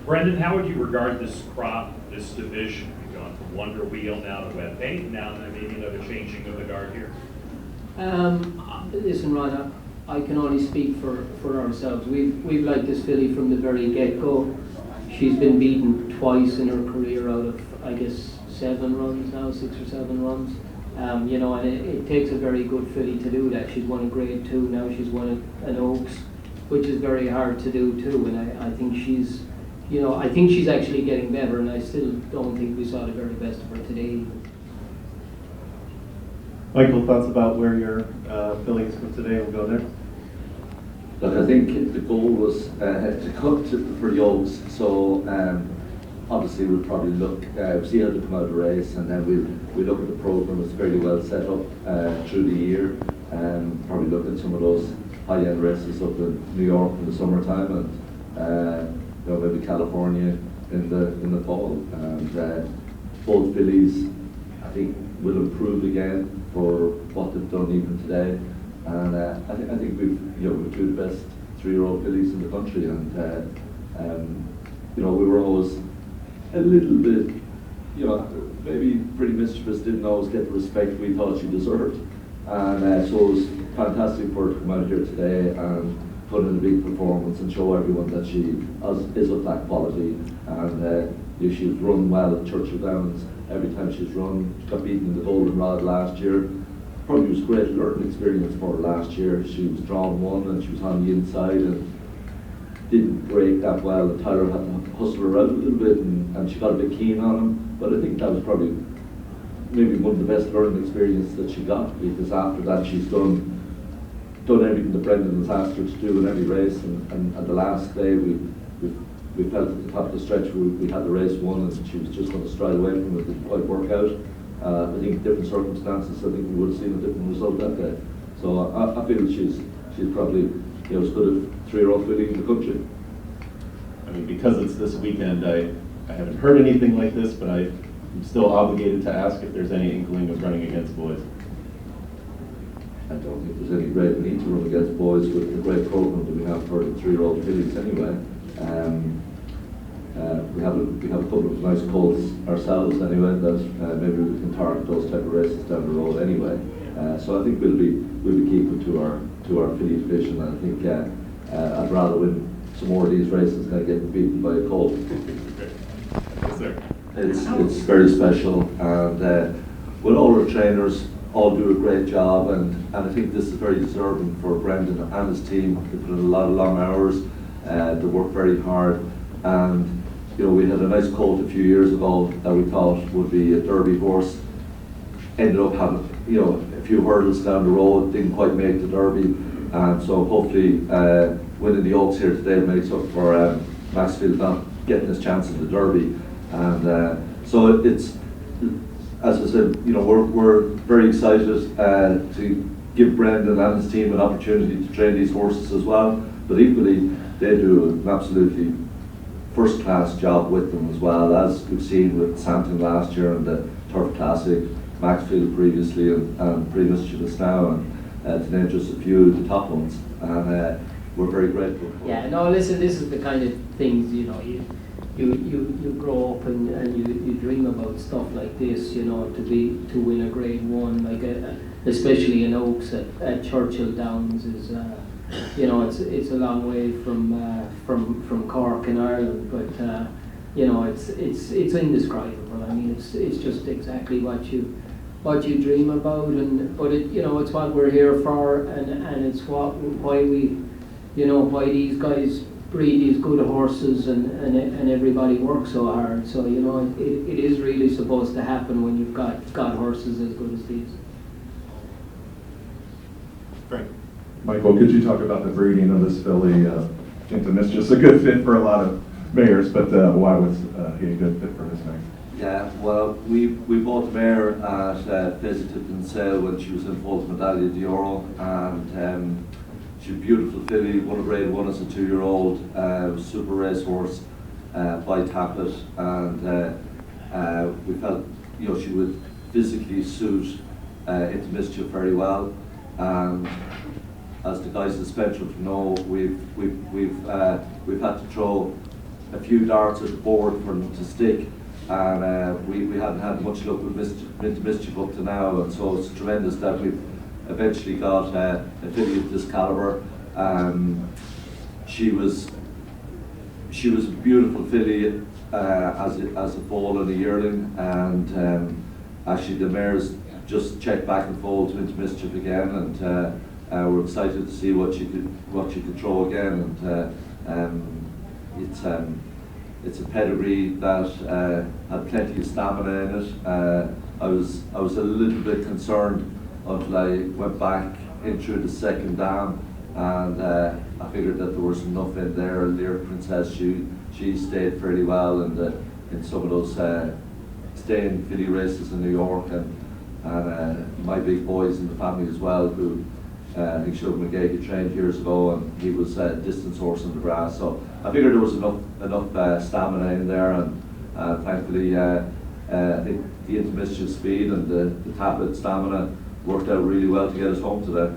Brendan, how would you regard this crop, this division? We've gone from Wonder Wheel now to wet paint, now maybe another changing of the guard here. Listen, Ron, I can only speak for ourselves. We've liked this filly from the very get-go. She's been beaten twice in her career out of, I guess, 7 runs now, 6 or 7 runs. And it takes a very good filly to do that. She's won a Grade 2, now she's won an Oaks, which is very hard to do too. And I think she's, I think she's actually getting better, and I still don't think we saw the very best of her today. Michael, thoughts about where your fillies for today will go there? Look, I think the goal was to cut for the Oaks, so obviously we'll probably look, see how they come out of the race, and then we'll look at the programme. It's fairly well set up through the year, and probably look at some of those high-end races up in New York in the summertime, and maybe California in the fall. And both fillies, I think, will improve again for what they've done even today. And I think we've two of the best 3-year-old fillies in the country, and we were always a little bit, maybe pretty mischievous, didn't always get the respect we thought she deserved. And so it was fantastic for her to come out here today and put in a big performance and show everyone that she is of that quality. And she's run well at Churchill Downs every time she's run. She got beaten in the Goldenrod last year. Probably was a great learning experience for her last year. She was drawn 1 and she was on the inside and didn't break that well, and Tyler had to hustle her out a little bit, and she got a bit keen on him. But I think that was probably maybe one of the best learning experiences that she got, because after that she's done everything that Brendan has asked her to do in every race, and the last day we felt at the top of the stretch we had the race won, and she was just going to stride away from it. It didn't quite work out. I think different circumstances, I think we would have seen a different result that day. So I feel she's probably as good a 3-year-old filly in the country. I mean, because it's this weekend, I haven't heard anything like this, but I'm still obligated to ask if there's any inkling of running against boys. I don't think there's any great need to run against boys with the great programme that we have for the 3-year-old fillies anyway. We have a couple of nice colts ourselves anyway that maybe we can target those type of races down the road anyway. So I think we'll be keeping to our filly division, and I think I'd rather win some more of these races than get beaten by a colt. Yes, sir. It's very special, and with all our trainers all do a great job, and I think this is very deserving for Brendan and his team. They put in a lot of long hours, they work very hard, and we had a nice colt a few years ago that we thought would be a Derby horse. Ended up having a few hurdles down the road, didn't quite make the Derby, and so hopefully winning the Oaks here today makes up for Maxfield not getting his chance in the Derby. And so it's, as I said, we're very excited to give Brendan and his team an opportunity to train these horses as well, but equally they do an absolutely first-class job with them as well, as we've seen with Sampton last year and the Turf Classic, Maxfield previously, and previous to this now, and to name just a few of the top ones. And we're very grateful. Yeah, no, listen, this is the kind of things, you grow up and you dream about stuff like this, to win a Grade 1, like especially in Oaks at Churchill Downs is, it's a long way from Cork in Ireland, but it's indescribable. I mean, it's just exactly what you dream about, but it's what we're here for, and it's why these guys breed these good horses, and everybody works so hard. So it is really supposed to happen when you've got horses as good as these. Frank. Michael, could you talk about the breeding of this filly? Hinton is just a good fit for a lot of mares, but why was he a good fit for this mare? Yeah, well, we bought the mare at Visited and Sale when she was in Fourth Medaglia d'Oro, and she's a beautiful filly, won a Grade 1 as a 2-year-old, super racehorse by Tappet, and we felt she would physically suit into Mischief very well, and as the guys at Spectrum know, we've had to throw a few darts at the board for them to stick, and we hadn't had much luck with Mischief up to now, and so it's tremendous that we've eventually got a filly of this calibre. She was a beautiful filly as a foal and a yearling, and actually the mare's just checked back and foal to Into Mischief again, and we're excited to see what she could throw again, and it's a pedigree that had plenty of stamina in it. I was a little bit concerned until I went back in through the second dam, and I figured that there was enough in there. Lyric Princess, she stayed fairly well in some of those staying filly races in New York, and my big boys in the family as well, who I think Sugar McGee trained years ago, and he was a distance horse in the grass. So I figured there was enough stamina in there, and thankfully I think the Into Mischief speed and the tablet stamina worked out really well to get us home today.